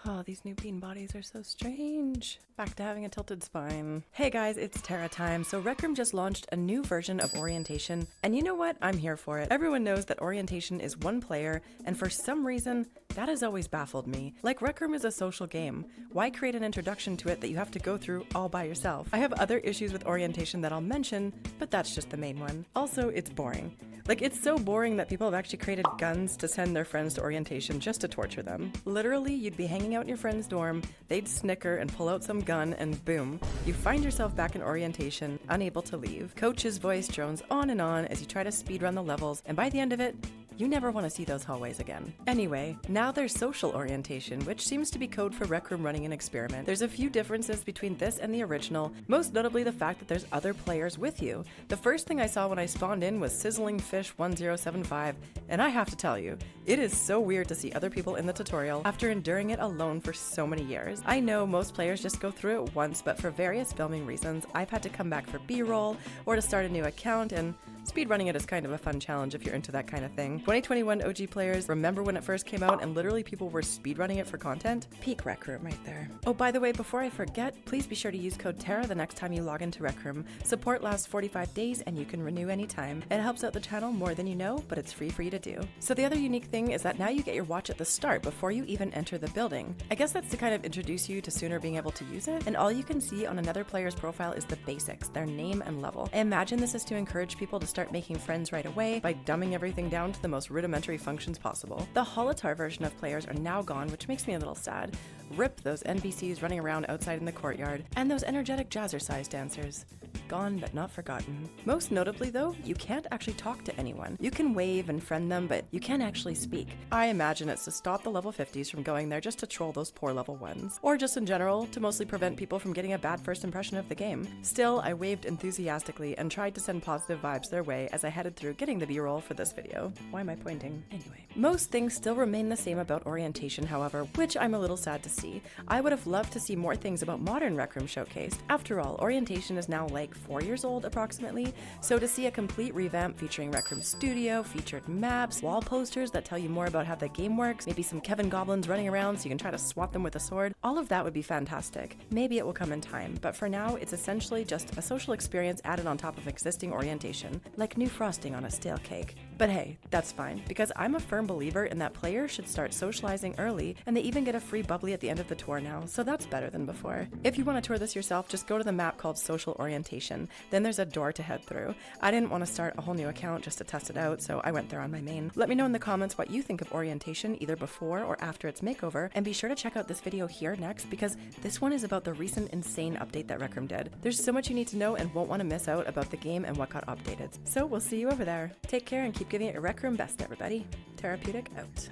Oh, these new bean bodies are so strange. Back to having a tilted spine. Hey guys, it's Tara time. So Rec Room just launched a new version of Orientation, and you know what? I'm here for it. Everyone knows that Orientation is one player, and for some reason, that has always baffled me. Like, Rec Room is a social game. Why create an introduction to it that you have to go through all by yourself? I have other issues with Orientation that I'll mention, but that's just the main one. Also, it's boring. Like, it's so boring that people have actually created guns to send their friends to Orientation just to torture them. Literally, you'd be hanging out in your friend's dorm, they'd snicker and pull out some gun, and boom, you find yourself back in Orientation, unable to leave. Coach's voice drones on and on as you try to speedrun the levels, and by the end of it, you never want to see those hallways again. Anyway, now there's social orientation, which seems to be code for Rec Room running an experiment. There's a few differences between this and the original, most notably the fact that there's other players with you. The first thing I saw when I spawned in was Sizzling Fish 1075, and I have to tell you, it is so weird to see other people in the tutorial after enduring it alone for so many years. I know most players just go through it once, but for various filming reasons, I've had to come back for B-roll or to start a new account, and speedrunning it is kind of a fun challenge if you're into that kind of thing. 2021 OG players, remember when it first came out and literally people were speedrunning it for content? Peak Rec Room right there. Oh, by the way, before I forget, please be sure to use code TARA the next time you log into Rec Room. Support lasts 45 days and you can renew anytime. It helps out the channel more than you know, but it's free for you to do. So the other unique thing is that now you get your watch at the start before you even enter the building. I guess that's to kind of introduce you to sooner being able to use it, and all you can see on another player's profile is the basics, their name and level. I imagine this is to encourage people to start making friends right away by dumbing everything down to the most rudimentary functions possible. The Holotar version of players are now gone, which makes me a little sad. Rip those NPCs running around outside in the courtyard, and those energetic jazzercise dancers. Gone but not forgotten. Most notably though, you can't actually talk to anyone. You can wave and friend them, but you can't actually speak. I imagine it's to stop the level 50s from going there just to troll those poor level 1s. Or just in general, to mostly prevent people from getting a bad first impression of the game. Still, I waved enthusiastically and tried to send positive vibes their way as I headed through getting the B-roll for this video. Why am I pointing? Anyway. Most things still remain the same about Orientation, however, which I'm a little sad to see. I would have loved to see more things about modern Rec Room showcased. After all, Orientation is now like 4 years old approximately, so to see a complete revamp featuring Rec Room Studio, featured maps, wall posters that tell you more about how the game works, maybe some Kevin Goblins running around so you can try to swat them with a sword, all of that would be fantastic. Maybe it will come in time, but for now, it's essentially just a social experience added on top of existing Orientation, like new frosting on a stale cake. But hey, that's fine, because I'm a firm believer in that players should start socializing early, and they even get a free bubbly at the end of the tour now, so that's better than before. If you want to tour this yourself, just go to the map called Social Orientation. Then there's a door to head through. I didn't want to start a whole new account just to test it out, so I went there on my main. Let me know in the comments what you think of Orientation, either before or after its makeover, and be sure to check out this video here next, because this one is about the recent insane update that Rec Room did. There's so much you need to know and won't want to miss out about the game and what got updated. So we'll see you over there. Take care and keep giving it your Rec Room best, everybody. Tarapeutic out.